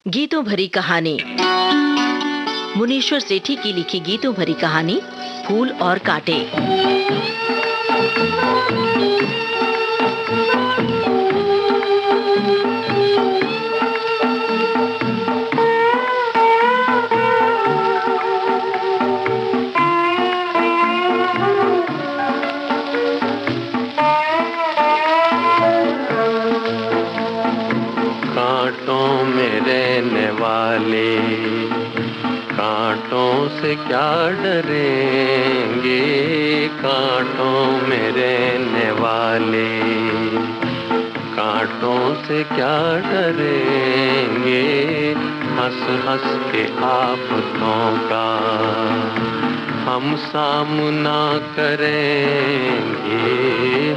गीतों भरी कहानी। मुनीश्वर सेठी की लिखी गीतों भरी कहानी फूल और कांटे। कांटों में रहने वाले कांटों से क्या डरेंगे, कांटों में रहने वाले कांटों से क्या डरेंगे। हंस हंस के आफतों का हम सामना करेंगे,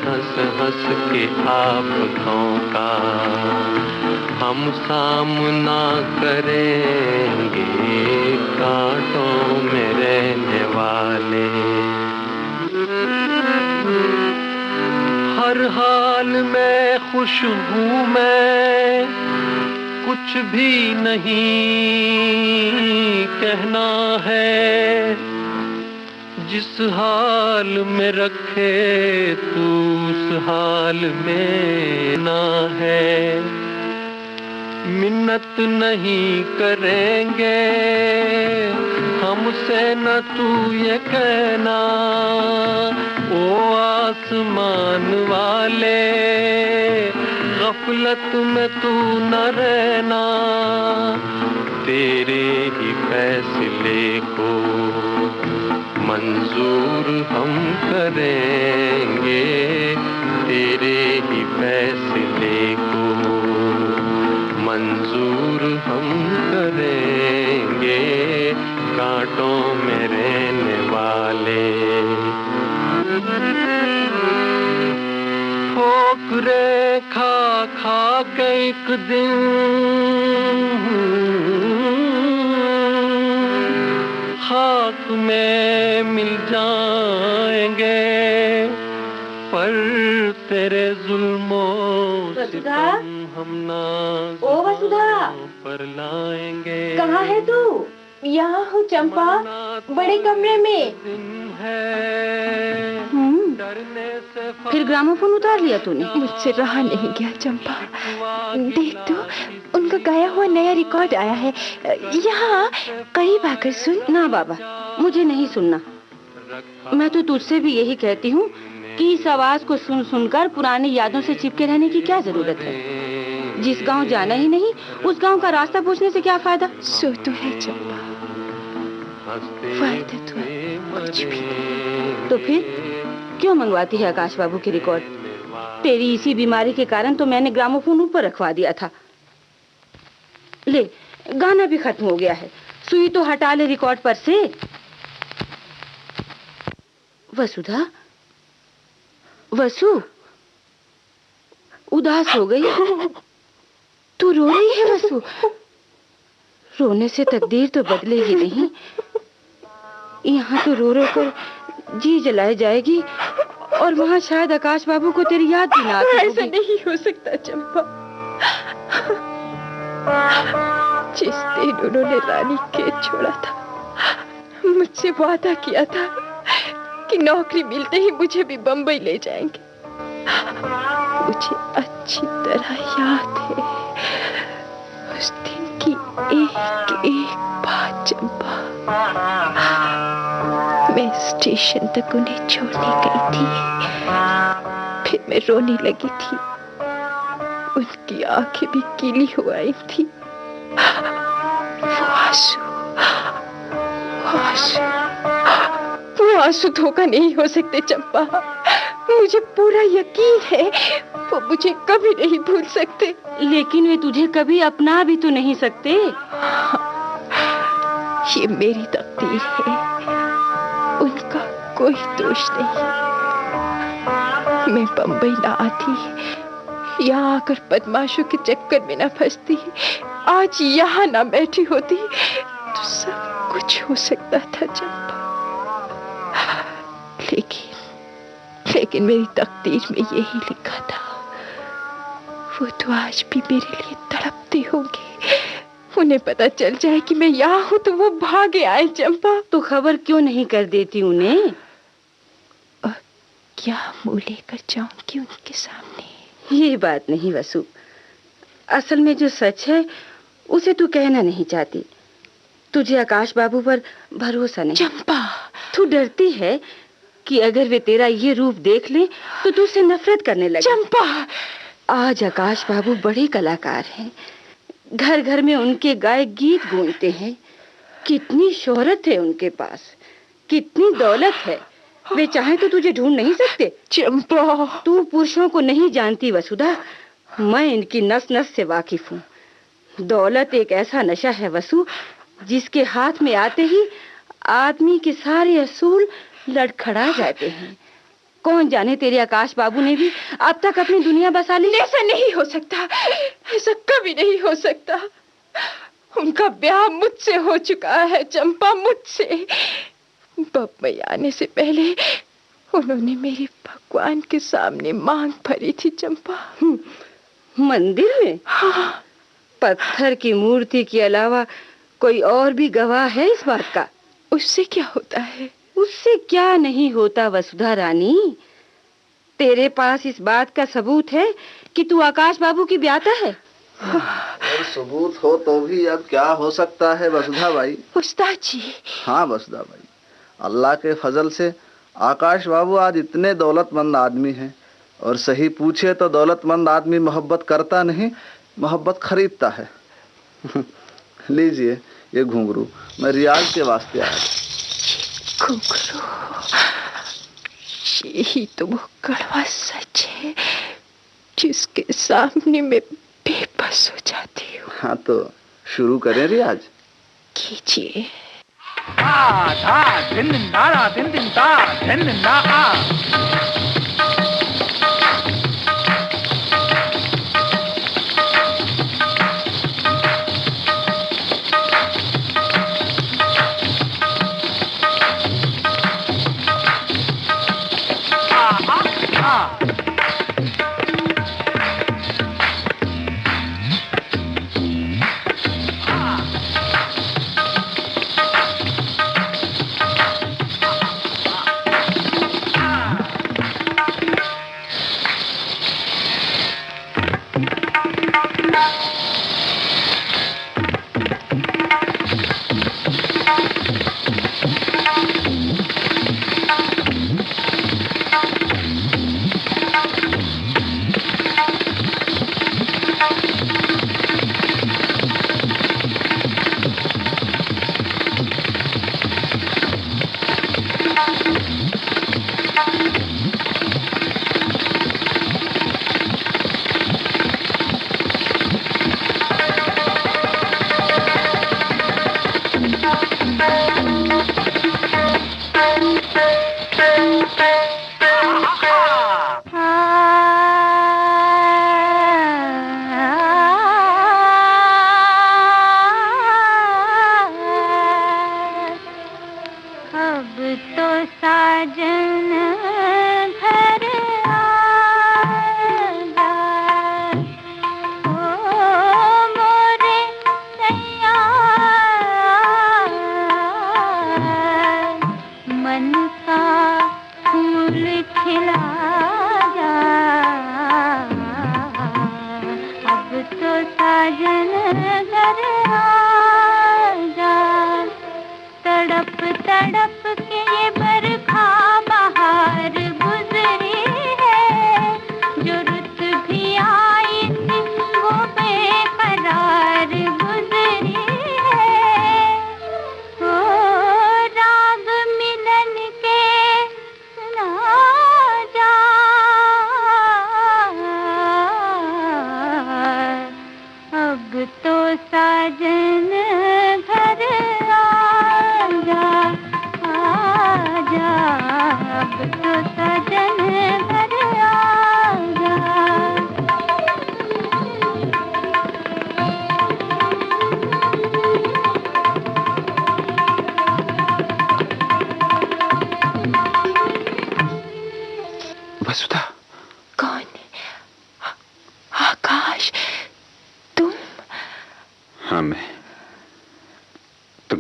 हंस हंस के आफतों का हम सामना करेंगे। कांटों में रहने वाले हर हाल में खुश हूँ मैं, कुछ भी नहीं कहना है। जिस हाल में रखे तू उस हाल में ना है। मिन्नत नहीं करेंगे हमसे न तू ये कहना, ओ आसमान वाले गफलत में तू न रहना। तेरे ही फैसले को मंजूर हम करेंगे, तेरे ही फैसले को मंजूर हम करेंगे। कांटों में रहने वाले ठोकरे खा खा के एक दिन खाक में मिल जाएंगे, पर तेरे जुल्मों से हम ना ओ वसुधा, पर लाएंगे। कहाँ है तू? यहाँ हूँ चंपा, बड़े कमरे में। फिर ग्रामोफोन उतार लिया तूने? मुझसे रहा नहीं गया चंपा। देख तो, उनका गाया हुआ नया रिकॉर्ड आया है। यहाँ करीब आकर सुन। ना बाबा, मुझे नहीं सुनना। मैं तो तुझसे भी यही कहती हूँ कि इस आवाज को सुन सुनकर पुरानी यादों से चिपके रहने की क्या जरूरत है। जिस गांव जाना ही नहीं, उस गांव का रास्ता पूछने से क्या फायदा? सो तो है चंपा, फायदा तो है कुछ भी। तो फिर क्यों मंगवाती है आकाश बाबू की रिकॉर्ड? तेरी इसी बीमारी के कारण तो मैंने ग्रामोफोन ऊपर रखवा दिया था। ले, गाना भी खत्म हो गया है। सुई तो हटा ले रिकॉर्ड पर से। वसुधा, वसु, उदास हो गई? तू रो रही है वसु? रोने से तकदीर तो बदलेगी नहीं। यहाँ तो रो रो कर जी जलाई जाएगी और वहाँ शायद आकाश बाबू को तेरी याद भी ना आती होगी। ऐसा नहीं हो सकता चंपा। जिस दिन उन्होंने रानी खेत छोड़ा था, मुझसे वादा किया था कि नौकरी मिलते ही मुझे भी बंबई ले जाएंगे। मुझे अच्छी तरह याद है उस दिन की एक एक बात चंपा। मैं स्टेशन तक उन्हें छोड़ने गई थी, फिर मैं रोने लगी थी। उनकी आंखें भी गीली हो आई थी। वो आंसू धोखा नहीं हो सकते चंपा। मुझे पूरा यकीन है वो मुझे कभी नहीं भूल सकते। लेकिन वे तुझे कभी अपना भी तो नहीं सकते। ये मेरी तकदीर है, उनका कोई दोष नहीं। मैं बंबई ना आती, यहाँ आकर बदमाशों के चक्कर में ना फंसती, आज यहाँ ना बैठी होती, तो सब कुछ हो सकता था चंपा। लेकिन मेरी तकदीर में यही लिखा था। वो तो आज भी मेरे लिए तड़पते होंगे, उन्हें पता चल जाए कि मैं यहाँ हूँ तो वो भागे आए। चंपा, तो खबर क्यों नहीं कर देती उन्हें? क्या मुंह लेकर जाऊंगी उनके सामने? ये बात नहीं वसु, असल में जो सच है उसे तू कहना नहीं चाहती। तुझे आकाश बाबू पर भरोसा नहीं। चंपा, तू डरती है कि अगर वे तेरा ये रूप देख लें तो तू उससे नफरत करने लगे। चंपा, आज आकाश बाबू बड़े कलाकार हैं, घर घर में उनके गाए गीत गूंजते हैं। कितनी शोहरत है उनके पास, कितनी दौलत है। वे चाहे तो तुझे ढूंढ नहीं सकते। चंपा, तू पुरुषों को नहीं जानती वसुधा, मैं इनकी नस नस से वाकिफ हूँ। दौलत एक ऐसा नशा है वसु, जिसके हाथ में आते ही आदमी के सारे असूल लड़खड़ा जाते हैं। कौन जाने तेरे आकाश बाबू ने भी अब तक अपनी दुनिया बसा ली। ऐसा नहीं हो सकता, ऐसा कभी नहीं हो सकता। उनका ब्याह मुझसे हो चुका है चंपा, मुझसे। बम्बई आने से पहले उन्होंने मेरे भगवान के सामने मांग भरी थी चंपा। मंदिर में? हाँ। पत्थर की मूर्ति के अलावा कोई और भी गवाह है इस बात का? उससे क्या होता है? उससे क्या नहीं होता वसुधा रानी। तेरे पास इस बात का सबूत है कि तू आकाश बाबू की ब्याता है। और सबूत हो तो भी अब क्या हो सकता है वसुधा बाई? उस्ताद जी। हाँ वसुधा बाई, अल्लाह के फजल से आकाश बाबू आज इतने दौलतमंद आदमी हैं। और सही पूछे तो दौलतमंद आदमी मोहब्बत करता नहीं, मोहब्बत खरीदता है। लीजिए ये घुंघरू, मैं रियाज के वास्ते आया। घुंघरू, यही तो वो कड़वा सच है जिसके सामने मैं बेबस हो जाती हूँ। हाँ तो शुरू करें रियाज? कीजिए। आ धा दिन दिन दारा दिन दिन दा दिन दिन दा आ।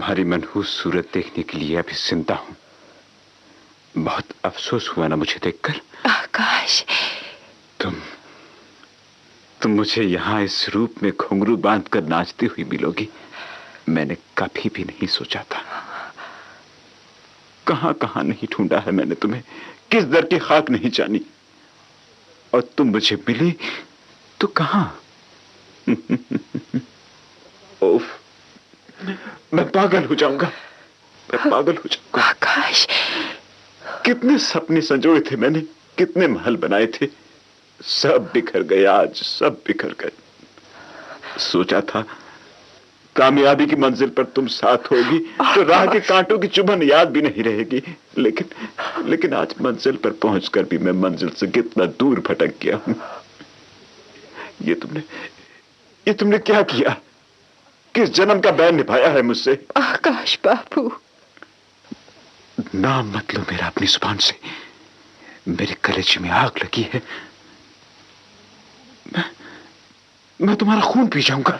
तुम्हारी मनहूस सूरत देखने के लिए अभी जिंदा हूं। बहुत अफसोस हुआ ना मुझे देखकर। आकाश, तुम मुझे यहाँ इस रूप में घुंघरू बांधकर नाचती हुई मिलोगी, मैंने कभी भी नहीं सोचा था। कहां कहां नहीं ढूंढा है मैंने तुम्हें, किस दर की खाक नहीं जानी, और तुम मुझे मिली तो कहां। ओफ, मैं पागल हो जाऊंगा, मैं पागल हो जाऊंगा। आकाश, कितने सपने संजोए थे मैंने, कितने महल बनाए थे, सब बिखर गए आज, सब बिखर गए। सोचा था कामयाबी की मंजिल पर तुम साथ होगी तो राह के कांटों की चुभन याद भी नहीं रहेगी, लेकिन आज मंजिल पर पहुंचकर भी मैं मंजिल से कितना दूर भटक गया हूं। ये तुमने क्या किया, किस जन्म का बैर निभाया है मुझसे। आकाश बाबू, नाम मत लो मेरा अपनी जुबान से, मेरे कलेजे में आग लगी है, मैं तुम्हारा खून पी जाऊंगा।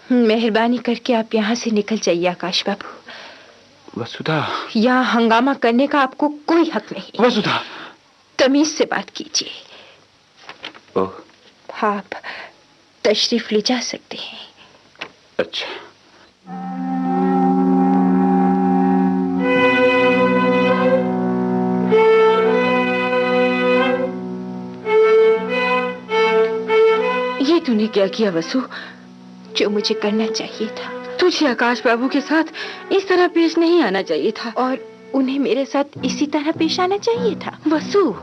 मेहरबानी करके आप यहाँ से निकल जाइए आकाश बाबू। वसुधा, यहाँ हंगामा करने का आपको कोई हक नहीं। वसुधा, तमीज से बात कीजिए। ओह, आप तशरीफ ले जा सकते हैं। अच्छा। ये तूने क्या किया वसु? जो मुझे करना चाहिए था। तुझे आकाश बाबू के साथ इस तरह पेश नहीं आना चाहिए था, और उन्हें मेरे साथ इसी तरह पेश आना चाहिए था। वसु,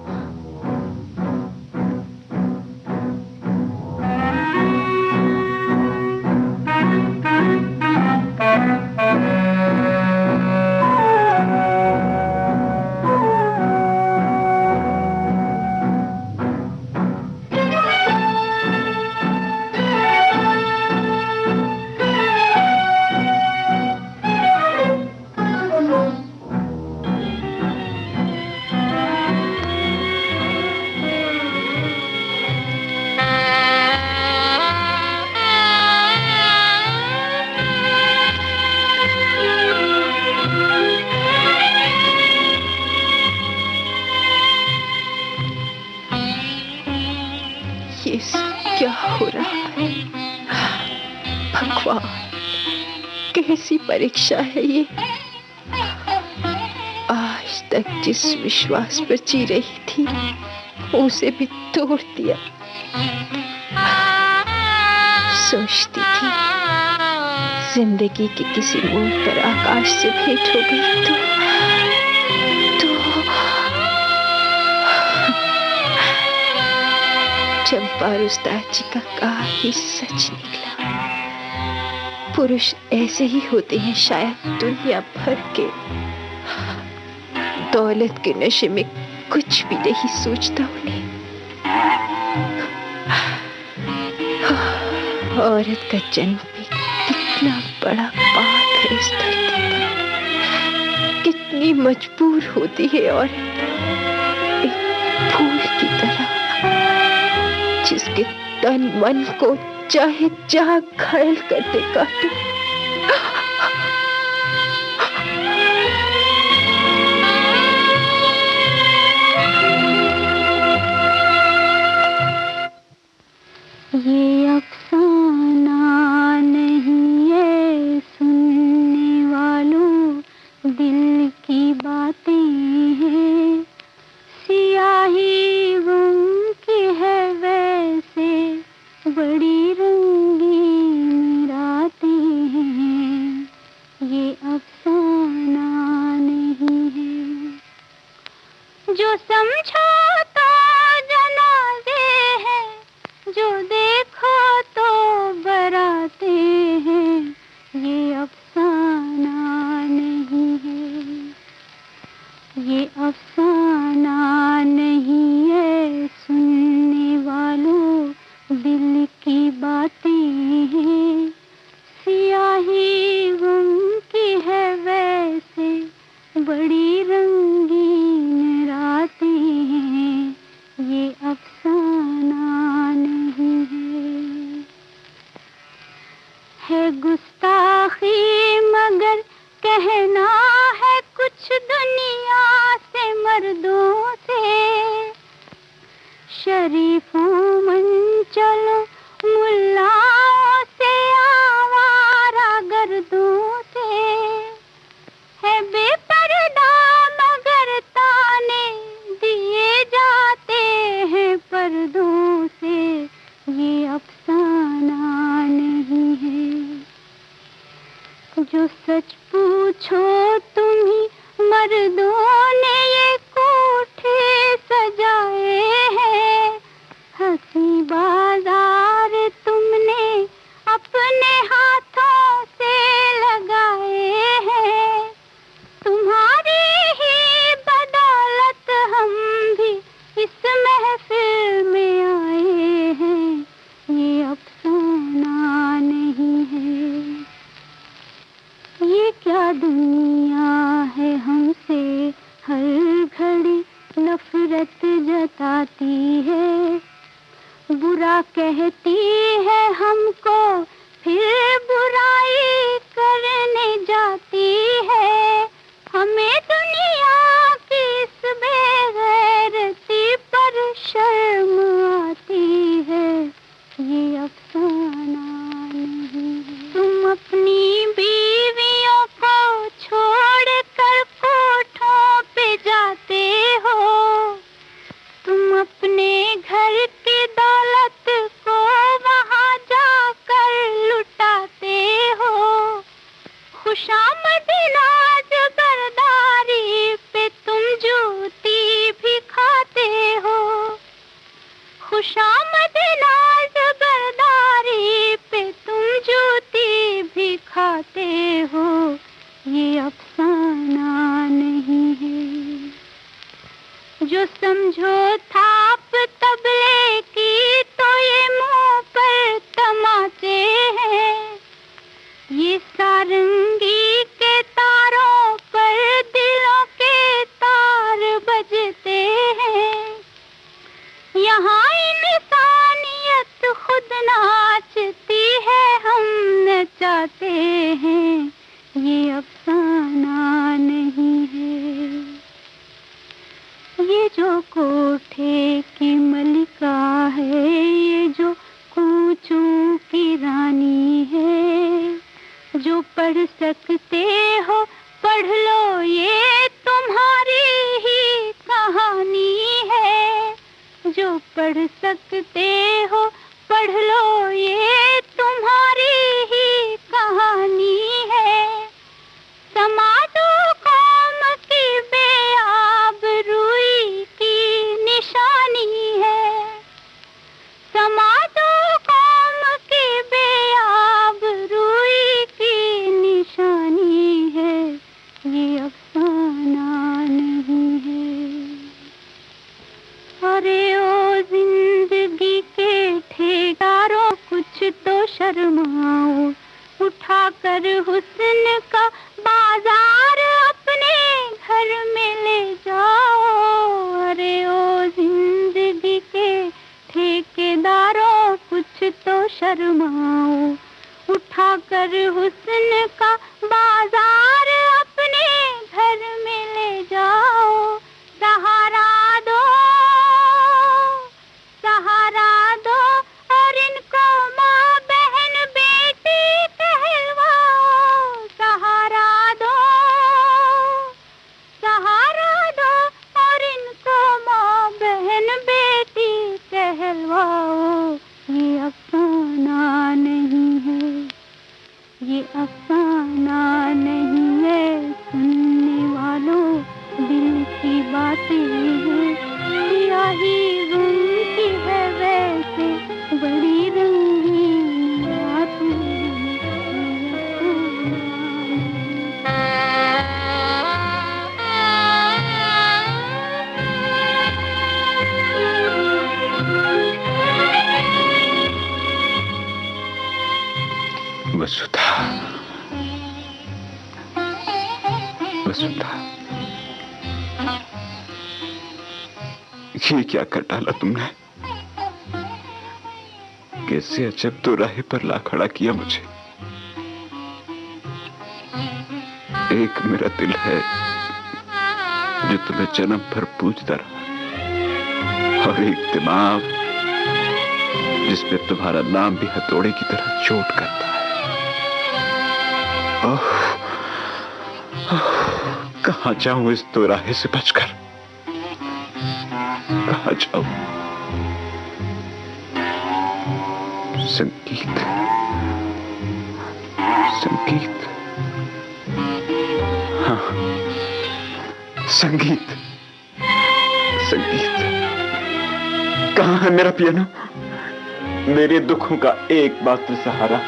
क्या हो रहा है? भगवान, कैसी परीक्षा है ये। आज तक जिस विश्वास पर जी रही थी उसे भी तोड़ दिया। सोचती थी जिंदगी के किसी मोड़ पर आकाश से भेंट हो गई तो चंपा उस्ताद जी का कहा ही सच निकला। पुरुष ऐसे ही होते हैं शायद दुनिया भर के। दौलत के नशे में कुछ भी नहीं सूझता उन्हें। औरत का जन्म भी कितना बड़ा पाप है इस धरती पर। कितनी मजबूर होती है औरत, एक फूल की तरह जिसके तन मन को चाहे जहां घायल करते काटे। ये अफसाना नहीं है सुनने वालों, दिल की बातें हैं। सियाही गम की है वैसे बड़ी रंगीन रातें हैं। ये अफसाना नहीं है। जो समझो तो जनाजे है, जो देखो जो सच पूछो तुम्ही मर्दों ने ये कोठे सजाए हैं, हंसी बाजार तुमने अपने हाथों से लगाए हैं। तुम्हारी ही बदौलत हम भी इस महफिल में आए हैं, ये अफसाना नहीं है। ये क्या दुनिया है हमसे हर घड़ी नफरत जताती है, बुरा कहती है हमको फिर बुराई करने जाती है। हमें दुनिया की इस बेगैरती पर शर्म आती है, ये अफसाना नहीं है। तुम अपनी बीवियों को छोड़ कर कोठों पे जाते हो, तुम अपने घर की दौलत को वहां जाकर लुटाते हो। खुशामदीद बरदारी पे तुम जूती भी खाते हो, खुशामदीद बरदारी पे तुम जूती भी खाते हो, ये अफसाना नहीं है। जो समझो थाप तबले की तो ये मुंह पर तमाचे हैं, ये सारंगी के तारों पर दिलों के तार बजते हैं। यहाँ इंसानियत खुद नाचती है, हम नचाते हैं, ये अफसाना नहीं है। ये जो कोठे की मलिका है, ये जो कूचों की रानी है, जो पढ़ सकते हो पढ़ लो, ये तुम्हारी ही कहानी है। जो पढ़ सकते हो पढ़ लो, ये तुम्हारी ही कहानी है। समाजो कौम की बेआबरूई की निशानी है, समाजो कौम की बेआबरूई की निशानी है, ये अफसाना नहीं है। अरे ओ जिंदगी के ठेकेदारों कुछ तो शर्माओ, उठाकर हुस्न का बाजार अपने घर में ले जाओ। अरे ओ जिंदगी के ठेकेदारों कुछ तो शर्माओ, उठाकर हुस्न का बाजार अपने घर में ले जाओ। सहारा दो, सहारा दो और इनको माँ बहन बेटी कहलवाओ। सहारा दो, सहारा दो और इनको माँ बहन बेटी कहलवाओ। ये अफसाना नहीं है, ये अफसाना नहीं है। सुनने वालों दिल की बातें हैं, स्याही गुम की है वैसे बड़ी रंगीन रातें। वसुधा, वसुधा, ये क्या कर डाला तुमने? कैसे अजब तो राह पर ला खड़ा किया मुझे। एक मेरा दिल है जो तुम्हें जन्म भर पूजता रहा, और एक दिमाग जिसमें तुम्हारा नाम भी हथौड़े की तरह चोट करता है। ओह, कहाँ जाऊं इस दोराहे से बचकर, कहाँ जाऊं? संगीत, संगीत, हाँ, संगीत। संगीत कहाँ है मेरा पियानो? मेरे दुखों का एकमात्र सहारा।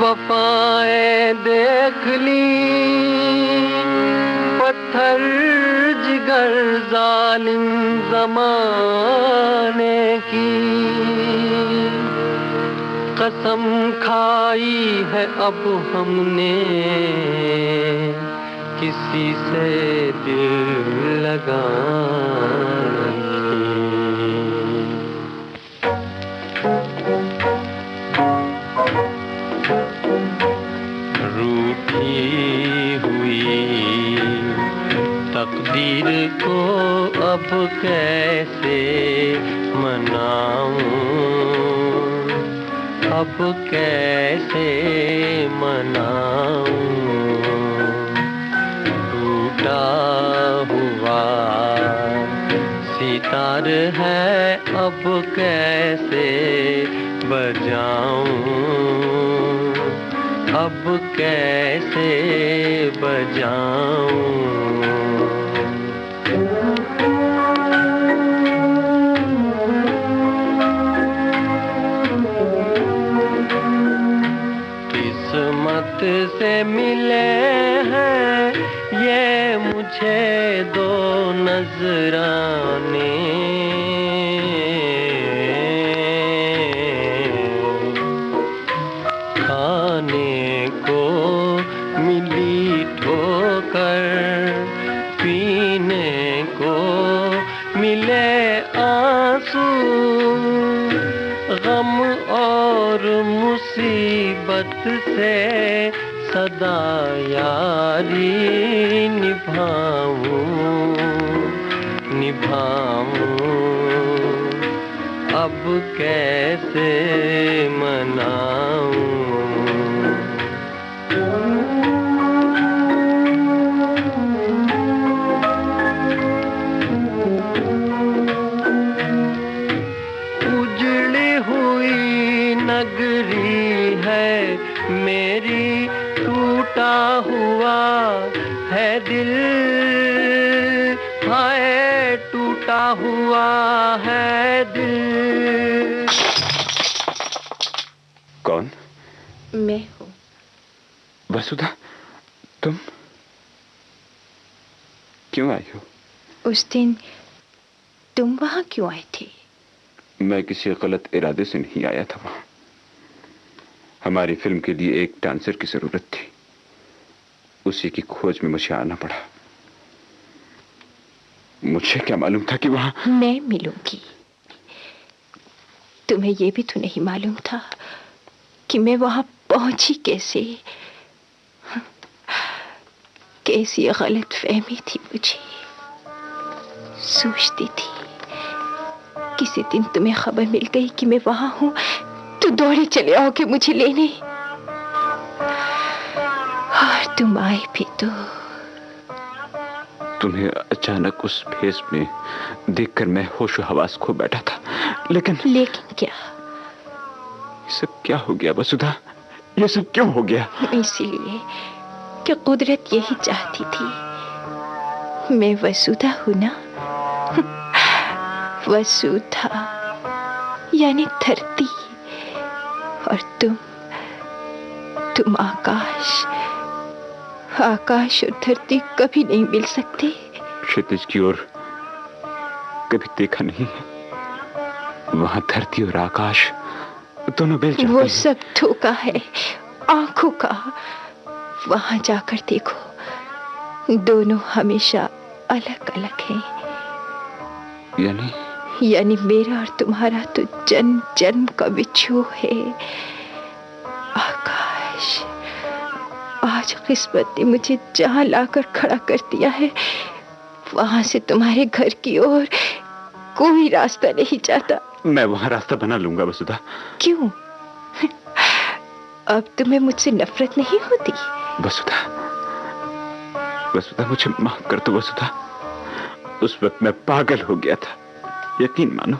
वफाएं देख ली पत्थर जिगर जालिम ज़माने की, कसम खाई है अब हमने किसी से दिल लगाने की। रूठी हुई तकदीर को अब कैसे मनाऊं, अब कैसे मनाऊं। टूटा हुआ सितार है अब कैसे बजाऊं, अब कैसे बजाऊं। किस्मत से मिले हैं ये मुझे दो नजराने, खाने को मिली ठोकर, पीने को मिले आंसू, गम और मुसीबत से सदा यारी निभाऊं, निभाऊं। अब कैसे मनाऊं। उजड़ी हुई नगरी है मेरी, टूटा हुआ है दिल, हाय टूटा हुआ है दिल। कौन? मैं हूँ। वसुधा, तुम क्यों आई हो? उस दिन तुम वहाँ क्यों आए थे? मैं किसी गलत इरादे से नहीं आया था वहां। हमारी फिल्म के लिए एक डांसर की जरूरत थी, उसी की खोज में मुझे आना पड़ा। मुझे क्या मालूम था कि वहां मैं मिलूंगी। तुम्हें यह भी तो नहीं मालूम था कि मैं वहां पहुंची कैसे। कैसी गलत फहमी थी मुझे। सोचती थी किसी दिन तुम्हें खबर मिल गई कि मैं वहां हूं तो दौड़े चले आओगे मुझे लेने, और तुम आए भी तो। तुम्हें अचानक उस भेष में देखकर मैं होश हवास खो बैठा था, लेकिन क्या? ये सब क्या हो गया वसुधा? ये सब क्यों हो गया? इसीलिए कि कुदरत यही चाहती थी। मैं वसुधा हूं ना, वसुधा यानी धरती, और तुम आकाश। आकाश और धरती कभी नहीं मिल सकते। क्षितिज की ओर कभी देखा नहीं है, वहां धरती और आकाश दोनों मिल जाते हैं। वो सब धोखा है आंखों का। वहां जाकर देखो, दोनों हमेशा अलग अलग हैं। यानी मेरा और तुम्हारा तो जन्म जन्म का बिछोह है। आकाश, आज किस्मत ने मुझे जहां लाकर खड़ा कर दिया है, वहां से तुम्हारे घर की ओर कोई रास्ता नहीं जाता। मैं वहां रास्ता बना लूंगा वसुधा। क्यों? अब तुम्हें मुझसे नफरत नहीं होती? वसुधा, वसुधा मुझे माफ कर दो वसुधा। उस वक्त मैं पागल हो गया था। यकीन मानो,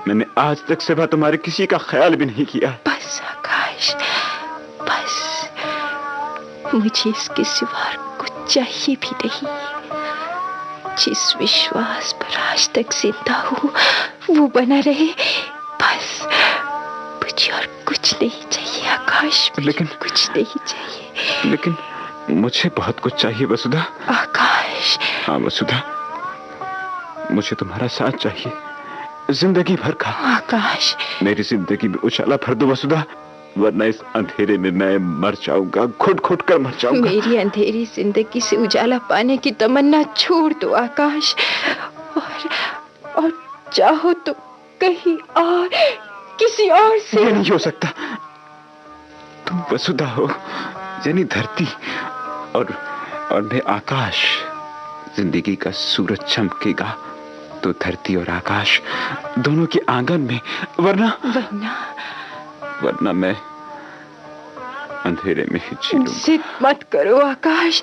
मैंने आज तक सिवा तुम्हारे किसी का ख्याल भी नहीं किया। बस आकाश, बस। मुझे इसके सिवा कुछ चाहिए भी नहीं। जिस विश्वास पर आज तक जिंदा हूँ वो बना रहे, बस। मुझे और कुछ नहीं चाहिए आकाश, लेकिन कुछ नहीं चाहिए। लेकिन मुझे बहुत कुछ चाहिए वसुधा। आकाश। हाँ वसुधा, मुझे तुम्हारा साथ चाहिए, जिंदगी भर का। आकाश। मेरी जिंदगी में उजाला भर दो वसुधा, वरना इस अंधेरे में मैं मर जाऊंगा, घुट घुट कर मर जाऊंगा। मेरी अंधेरी जिंदगी से उजाला पाने की तमन्ना छोड़ दो आकाश, और चाहो तो कहीं और, किसी और से। ये नहीं हो सकता। तुम वसुधा हो, यानी धरती, और मैं आकाश। जिंदगी का सूरज चमकेगा तो धरती और आकाश दोनों के आंगन में, वरना मैं अंधेरे में ही जी लूंगा। जिद मत करो आकाश,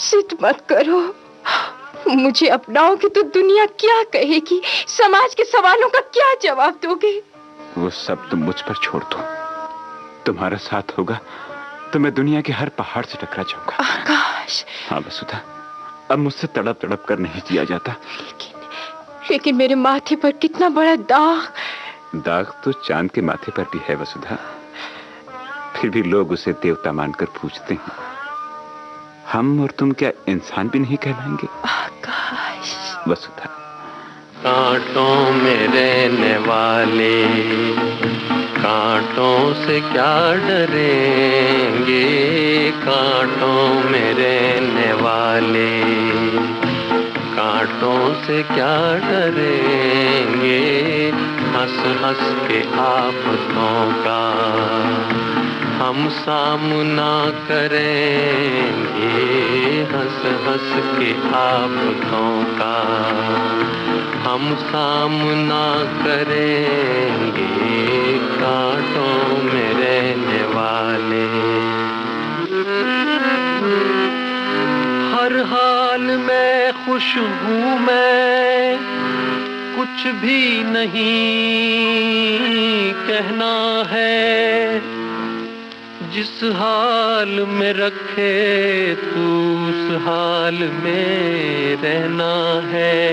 जिद मत करो। मुझे अपनाओगे तो दुनिया क्या कहेगी? समाज के सवालों का क्या जवाब दोगे? वो सब तुम मुझ पर छोड़ दो। तुम्हारा साथ होगा तो मैं दुनिया के हर पहाड़ से टकरा जाऊंगा। आकाश। हाँ वसुधा, अब मुझसे तड़प तड़प कर नहीं जिया जाता। लेकिन मेरे माथे पर कितना बड़ा दाग तो चांद के माथे पर भी है वसुधा, फिर भी लोग उसे देवता मानकर पूजते हैं। हम और तुम क्या इंसान भी नहीं कहलाएंगे? आकाश। वसुधा। कांटों में रहने वाले कांटों से क्या डरेंगे, कांटों में रहने वाले कांटों से क्या डरेंगे। हंस हंस के आफतों का हम सामना करेंगे, हंस हंस के आफतों का हम सामना करेंगे, कांटों में रहने वाले। हर हाल में खुश हूँ मैं, कुछ भी नहीं कहना है। जिस हाल में रखे तू उस हाल में रहना है।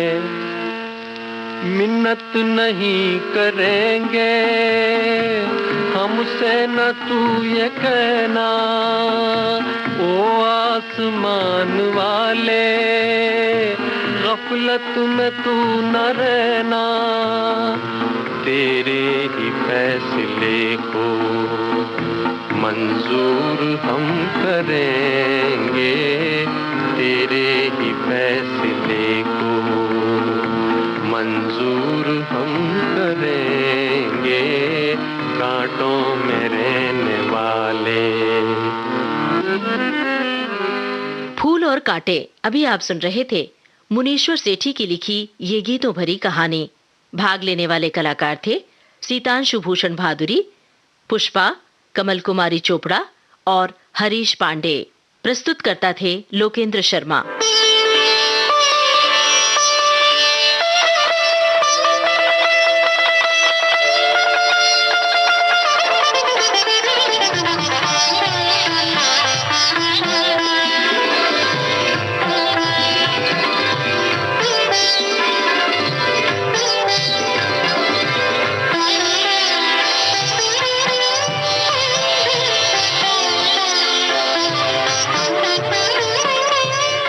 मिन्नत नहीं करेंगे हमसे न तू ये कहना, ओ आसमान वाले गफलत में तू न रहना। तेरे ही फैसले को मंजूर हम करेंगे, तेरे ही फैसले को मंजूर हम करेंगे, कांटों में रहने वाले। फूल और कांटे। अभी आप सुन रहे थे मुनीश्वर सेठी की लिखी ये गीतों भरी कहानी। भाग लेने वाले कलाकार थे सीतांशु भूषण भादुरी, पुष्पा, कमल कुमारी चोपड़ा और हरीश पांडे। प्रस्तुतकर्ता थे लोकेंद्र शर्मा।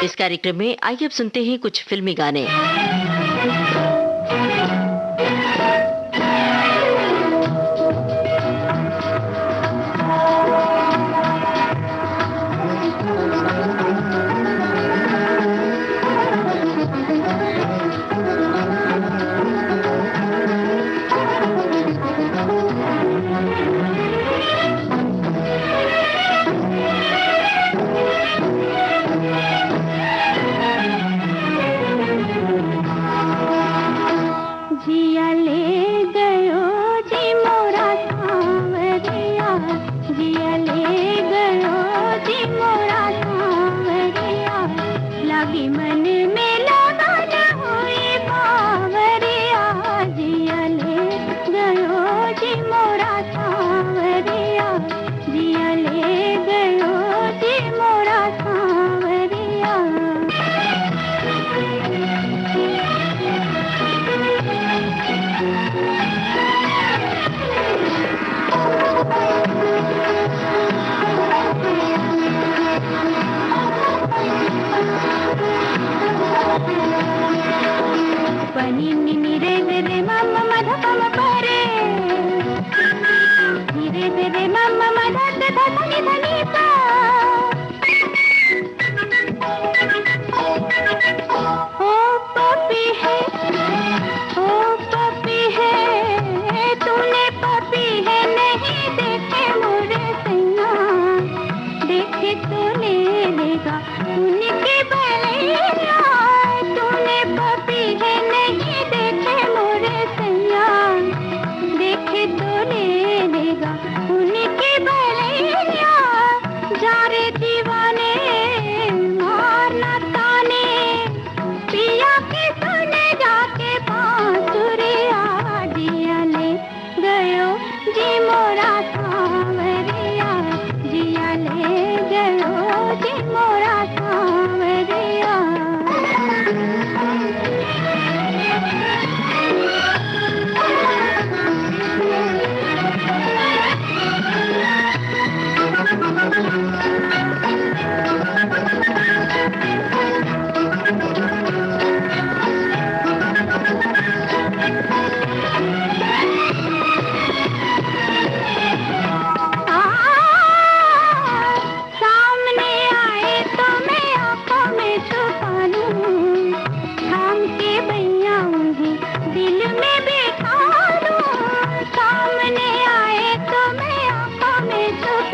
इस कार्यक्रम में आइए अब सुनते हैं कुछ फिल्मी गाने।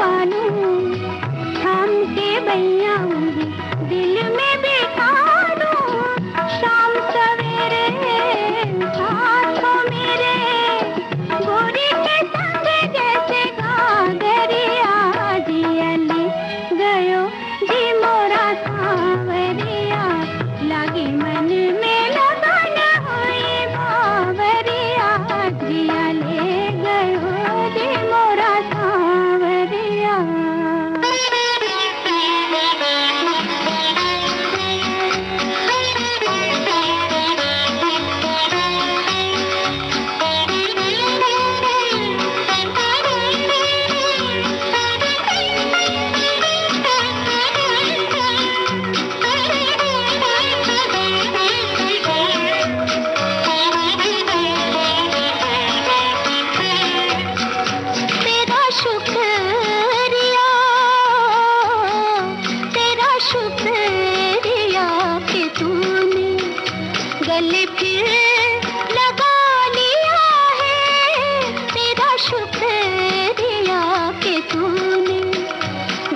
मानूं, थाम के बैया दिल में बिठा दूं, शाम सवेरे साथों मेरे, गोरी के संग जैसे घाघरिया, जियली गयो जी मोरा सांवरिया, लागी मन में लगन हुई बावरिया, जिया ले गयो जी मोरा सांवरिया। तेरा शुक्रिया, तेरा शुक्रिया कि तूने गले फिर लगा लिया है, तेरा शुक्रिया कि तूने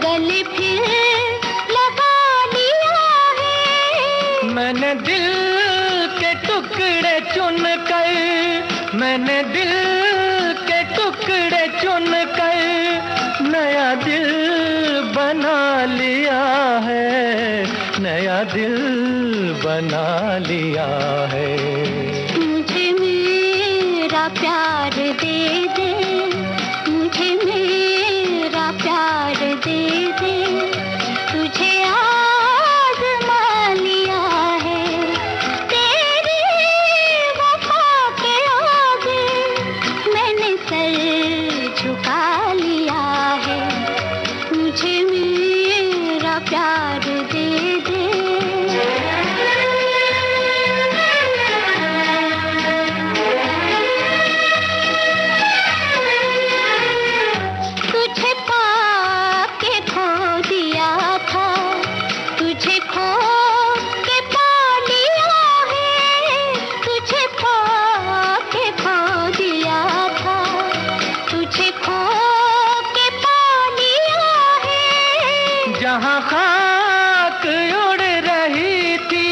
गले फिर लगा लिया है। मैंने दिल के टुकड़े चुन कर, मैंने दिल के टुकड़े चुन कर नया दिल बना लिया है, नया दिल बना लिया है। मुझे मेरा प्यार दे दे, मुझे मेरा प्यार दे दे, तुझे आज़मा लिया है, तेरी वफा के आगे मैंने सर झुका लिया है, मुझे मेरा प्यार दे दे। तुझे पाके खो दिया था, तुझे खो के पा लिया है, तुझे पाके खो दिया था, तुझे खो के पा लिया है। जहाँ खाक उड़ रही थी,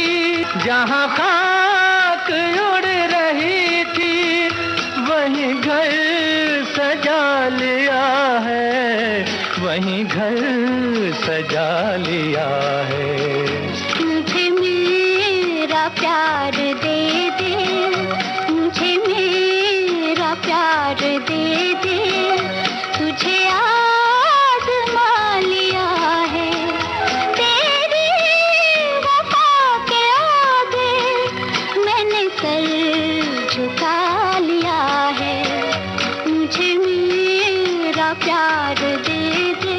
जहाँ खाक उड़ रही थी, वहीं घर सजा लिया है, वहीं घर सजा लिया है। मुझे मेरा प्यार दे दे, मुझे मेरा प्यार दे दे, तुझे आज़मा लिया है, तेरी वफा के आगे मैंने सर झुका लिया है, मुझे मेरा प्यार दे दे।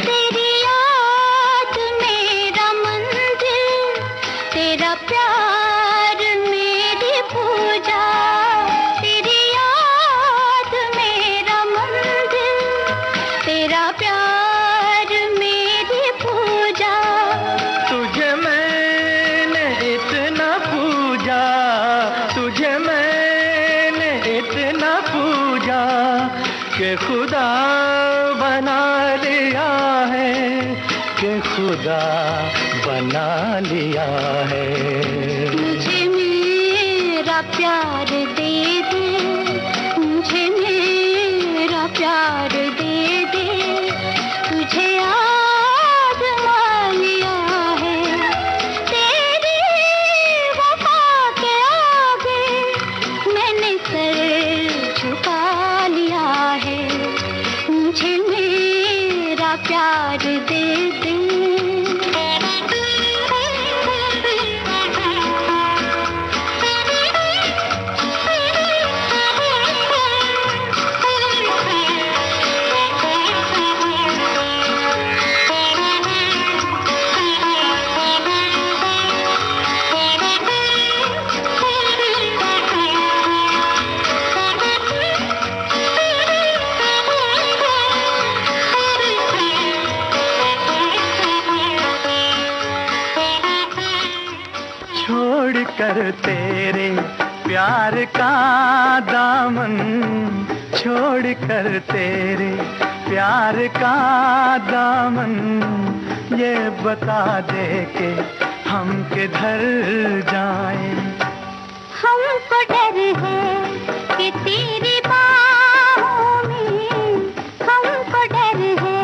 तेरी याद मेरा मंदिर, तेरा प्यार मेरी पूजा, तेरी याद मेरा मंदिर, तेरा प्यार मेरी पूजा। तुझे मैंने इतना पूजा, तुझे मैंने इतना पूजा कि खुदा बना लिया है, कि खुदा बना लिया है। मुझे मेरा प्यार दे दे, मुझे मेरा प्यार दे दे, तुझे आज़मा लिया है, तेरी वफा के आगे मैंने सर झुका लिया है, मुझे मेरा प्यार दे दे। कर तेरे प्यार का दामन, छोड़ कर तेरे प्यार का दामन, ये बता दे के हम किधर जाएं। हमको डर है कि तेरी बाहों में, हमको डर है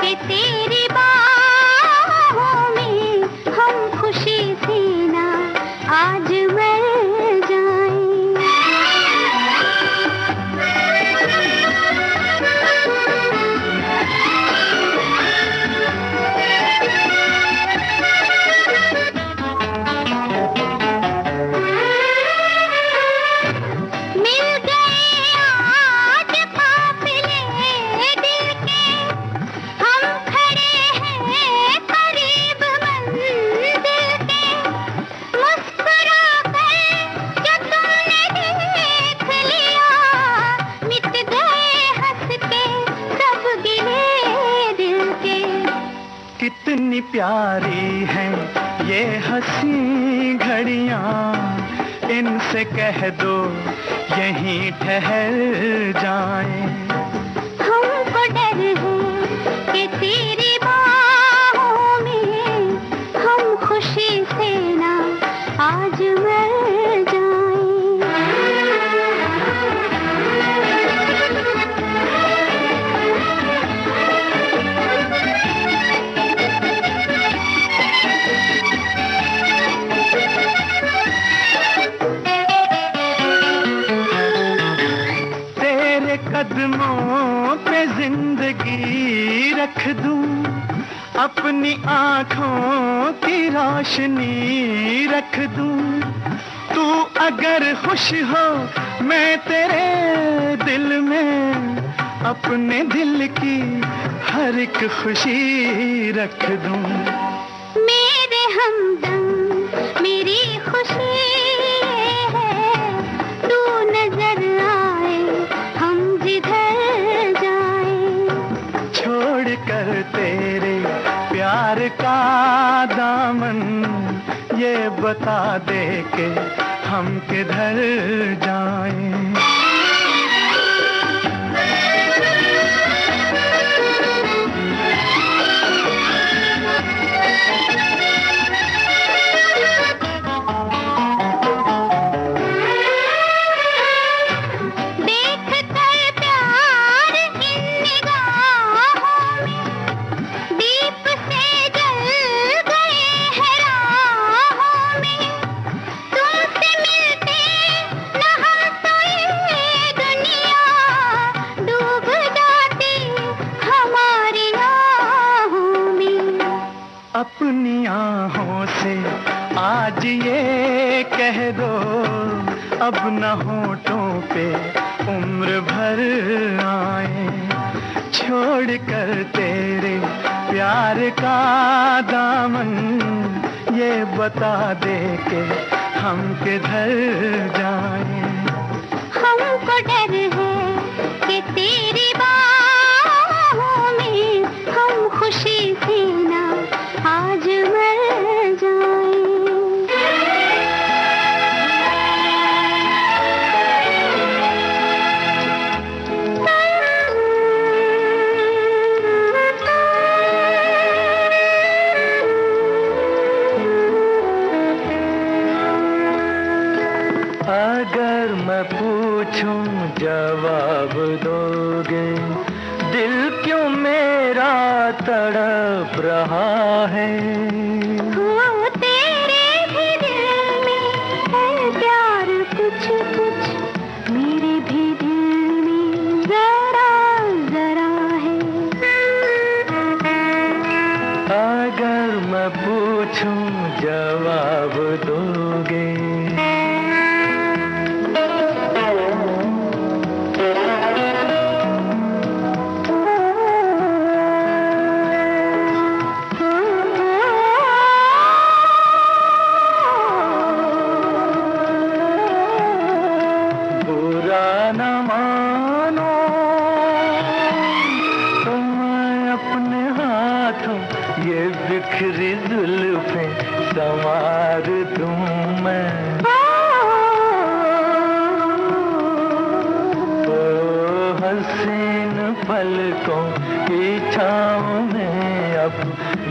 कि तेरी बाहों में हम खुशी से ना आज मर जाएं। कितनी प्यारी हैं ये हंसी घड़ियां, इनसे कह दो यहीं ठहर जाएं। हमको डर है कि तेरी बाहों में हम खुशी से ना आज मर जाएं। कदमों पे जिंदगी रख दूं, अपनी आंखों की रोशनी रख दूं। तू अगर खुश हो मैं तेरे दिल में अपने दिल की हर एक खुशी रख दूं। मेरे हमदम मेरी खुशी है, तू नजर आए हम जिधर जाएं। छोड़ कर तेरे प्यार का दामन, ये बता दे के हम किधर जाएं। अपनी आहों से आज ये कह दो, अब न होठों पे उम्र भर आए। छोड़ कर तेरे प्यार का दामन, ये बता दे के हम किधर जाएं। हमको डर है कि तेरी बाहों में हम खुशी से ना आज मर जाएं। अगर मैं पूछूं जवाब दोगे, दिल क्यों मेरा तड़प रहा है। हो तेरे भी दिल में है प्यार कुछ कुछ, मेरे भी दिल में जरा जरा है। अगर मैं पूछूं जवाब दोगे। से इन पलकों की छाँव में अब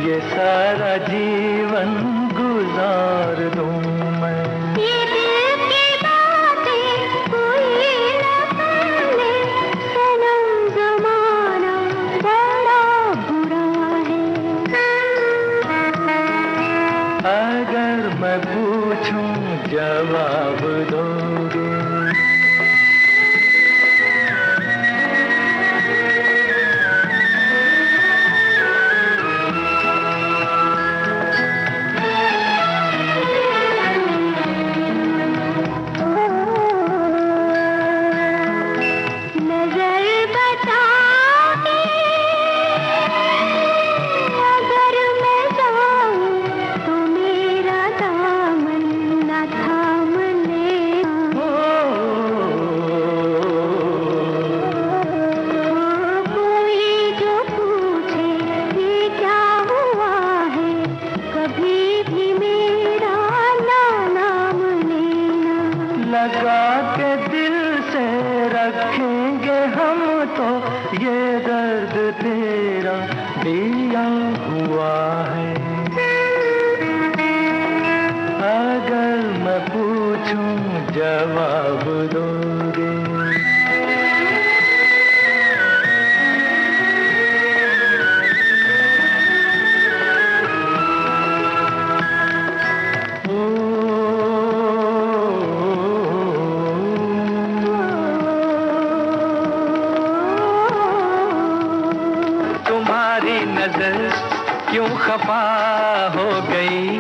ये सारा जीवन गुजार दूं मैं। ये दिल की बातें कोई न जाने, सनम ज़माना बड़ा बुरा है। अगर मैं पूछूं जवाब दोगे? लगा के दिल से रखेंगे हम तो ये दर्द तेरा दिया हुआ है। अगर मैं पूछूं जवाब दोगे? नजर क्यों खफा हो गई,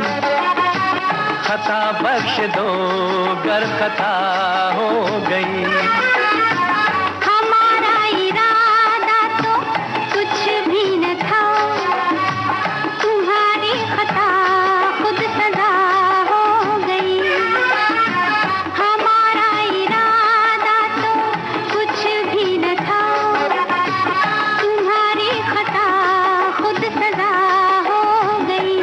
खता बख्श दो गर खता हो गई। हमारा इरादा तो कुछ भी न था, तुम्हारी खता खुद सजा हो गई। हमारा इरादा तो कुछ भी न था, तुम्हारी खता खुद सजा हो गई।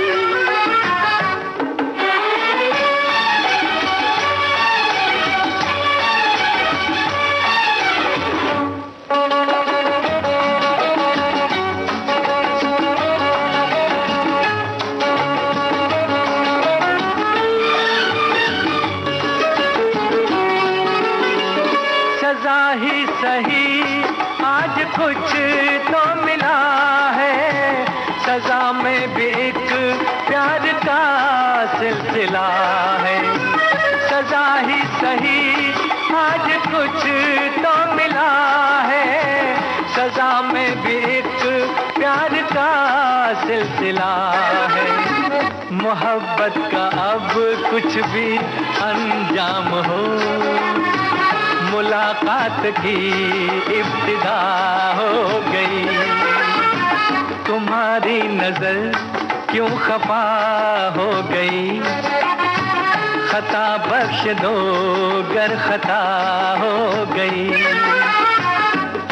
सजा ही सही आज कुछ तो मिला है, सजा में भी एक प्यार का सिलसिला है। सजा ही सही आज कुछ तो मिला है, सजा में भी एक प्यार का सिलसिला है। मोहब्बत का अब कुछ भी अंजाम हो, मुलाकात की इब्तिदा हो गई। तुम्हारी नजर क्यों खफा हो गई, खता बख्श दो गर खता हो गई।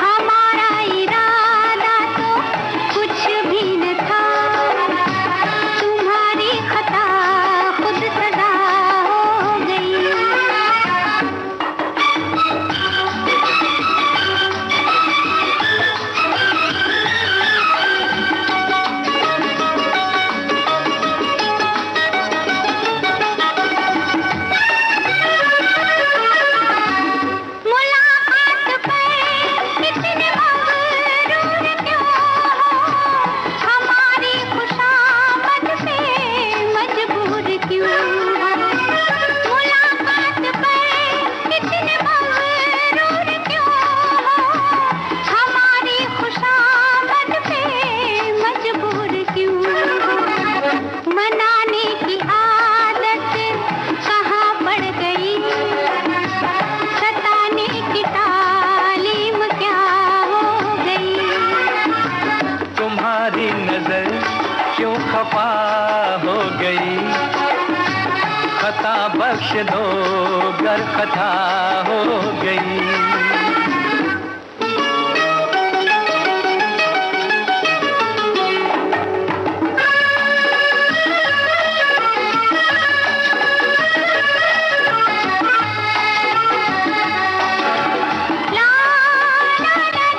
हमारा इरादा तो कुछ भी न था, तुम्हारी खता खुद सजा हो गई। खता बख्श दो गर खता हो गई। ला ला ला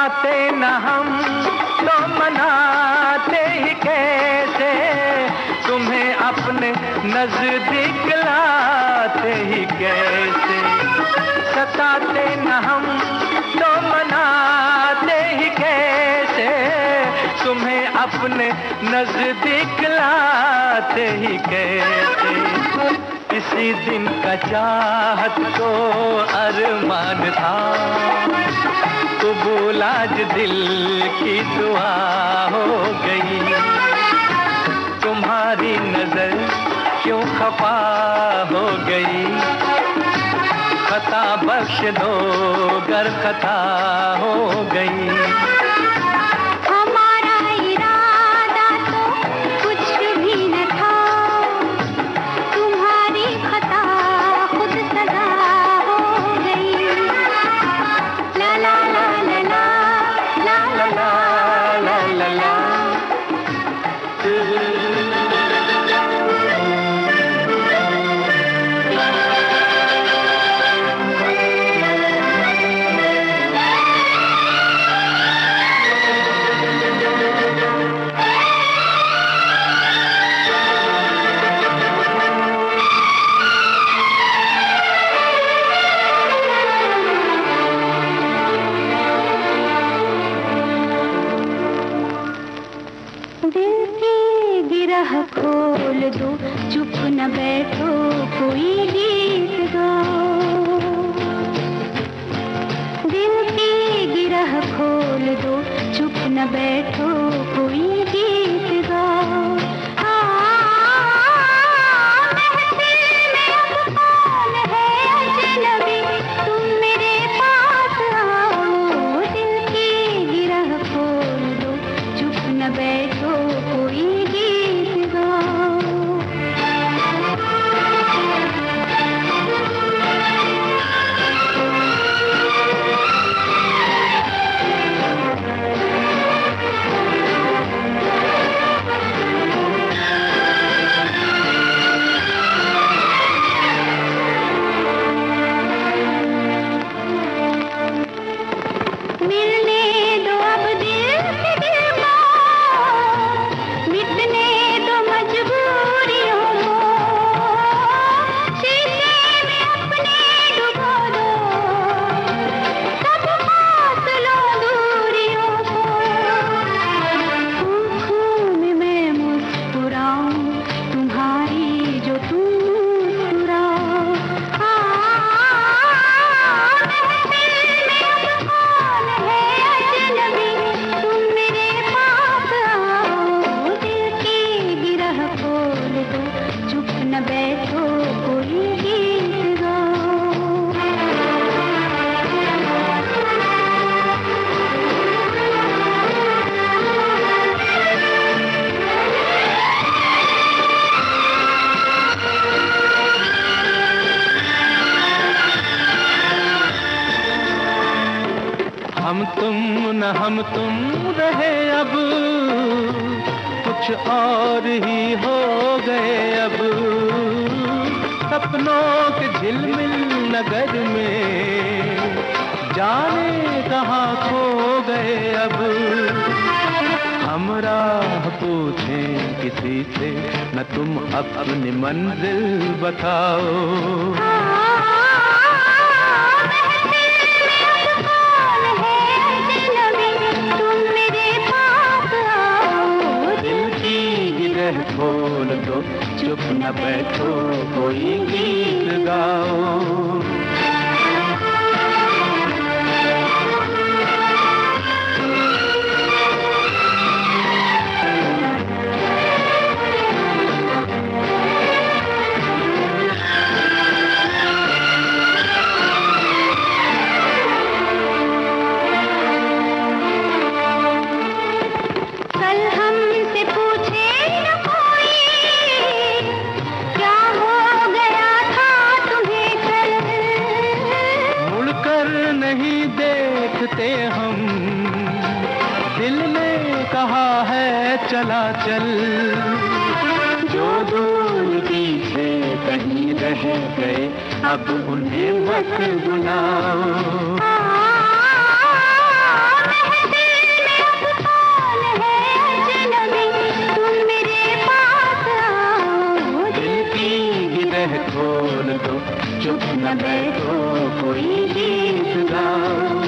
सताते न हम तो मनाते ही कैसे, तुम्हें अपने नजदीक लाते ही कैसे। सताते न हम तो मनाते ही कैसे, तुम्हें अपने नजदीक लाते ही कैसे। किसी दिन का चाहत को अरमान था, कबूल आज दिल की दुआ हो गई। तुम्हारी नजर क्यों खफा हो गई, खता बख्श दो गर खता हो गई। खोल दो, चुप न बैठो, कोई गीत गाओ। दिल की गिरह खोल दो, चुप न बैठो, कोई गीत गाओ। महफिल में अब कौन है अजनबी, तुम मेरे पास आओ। दिल की गिरह खोल दो, चुप न बैठो, कोई हम तुम रहे अब, कुछ और ही हो गए अब। सपनों के झिलमिल नगर में जाने कहाँ खो गए अब। हम राह पूछें किसी से, न तुम अपनी मंजिल बताओ। खोल दो, चुप न बैठो, कोई गीत गाओ। हम दिल ने कहा है चला चल, जो दूर की से कहीं रह गए अब उन्हें मत बुलाओ। आंखें खोल दो, चुप न बैठो, कोई गीत गाओ।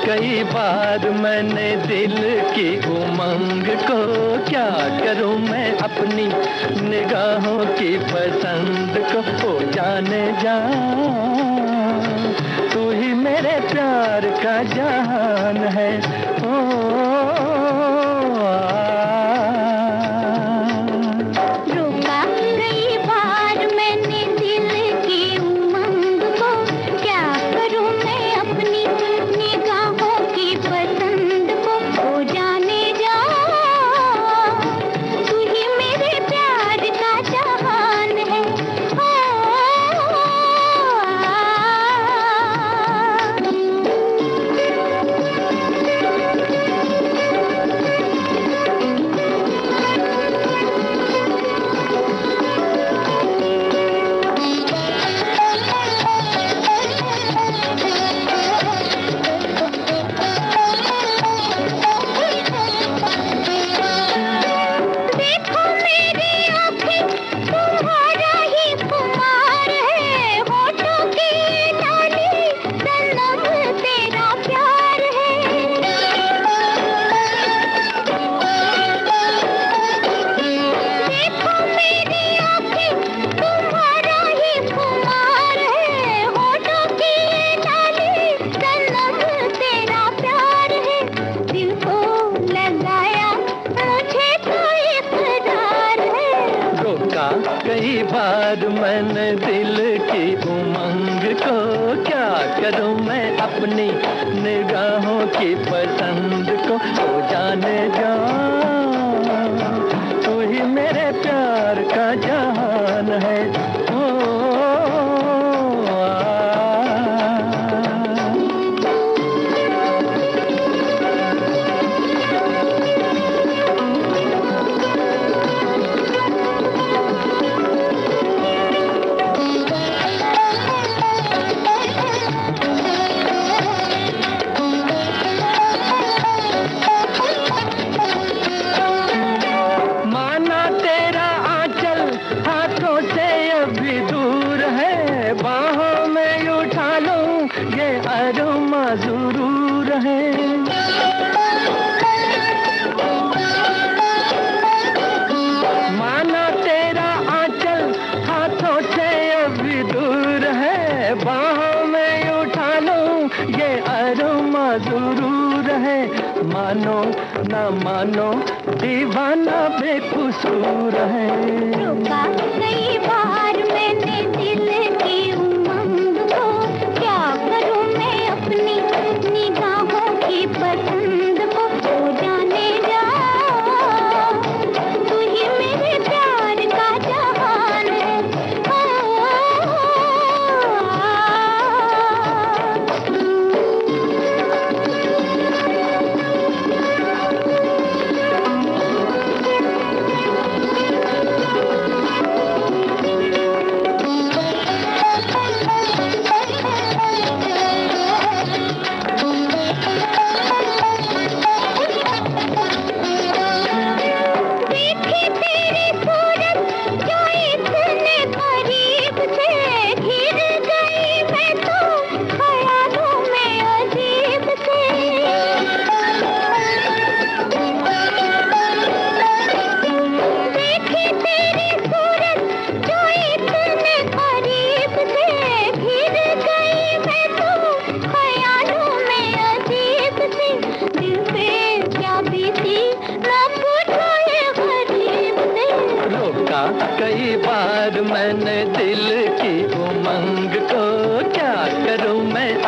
कई बार मैंने दिल की उमंग को, क्या करूं मैं अपनी निगाहों की पसंद को। ओ जाने जा, तू ही मेरे प्यार का जहान है। रोका कई बार मैंने दिल की उमंग को, क्या करूं मैं अपनी निगाहों की पसंद को। ओ जाने जा, तू ही मेरे प्यार का जहान है। देखो मेरी आँखें, तुम्हारा ही खुमार है। होठों की डाली सनम तेरा प्यार है। देखो मेरी आँखें, तुम्हारा ही खुमार है। होठों की डाली सनम तेरा प्यार है। दिल को लगाया मुझे तो इकरार है। रोका कई बार मैंने दिल की उमंग को, क्या करूं मैं अपनी निगाहों की पसंद को। ओ जाने जा, तू ही मेरे प्यार का जहान है। माना तेरा आंचल हाथों से अभी दूर है। बाहों में उठा लूं, ये अरमा जरूर है। माना तेरा आंचल हाथों से अभी दूर है। बाहों में उठा लूं, ये अरमा जरूर है। मानो ना मानो, दीवाना बेकसूर है। रोका कई बार मैंने दिल की उमंग को, क्या करूं मैं अपनी निगाहों की पसंद को। ओ जाने जा, तू ही मेरे प्यार का जहान है।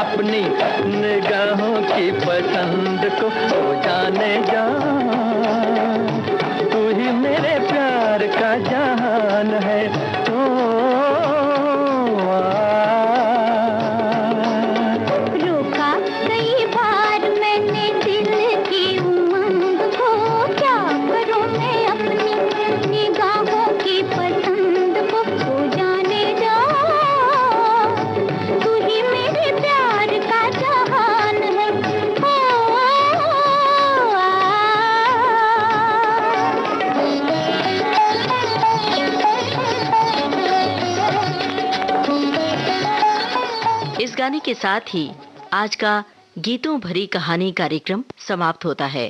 अपनी निगाहों की पसंद को ओ जाने जा, तू ही मेरे प्यार का जहान है। ओ रोका कई बार मैंने दिल की उमंग को, क्या करूं मैं अपनी निगाहों की पसंद को ओ जाने जा, तू ही मेरे प्यार का जहान है। इस गाने के साथ ही आज का गीतों भरी कहानी कार्यक्रम समाप्त होता है।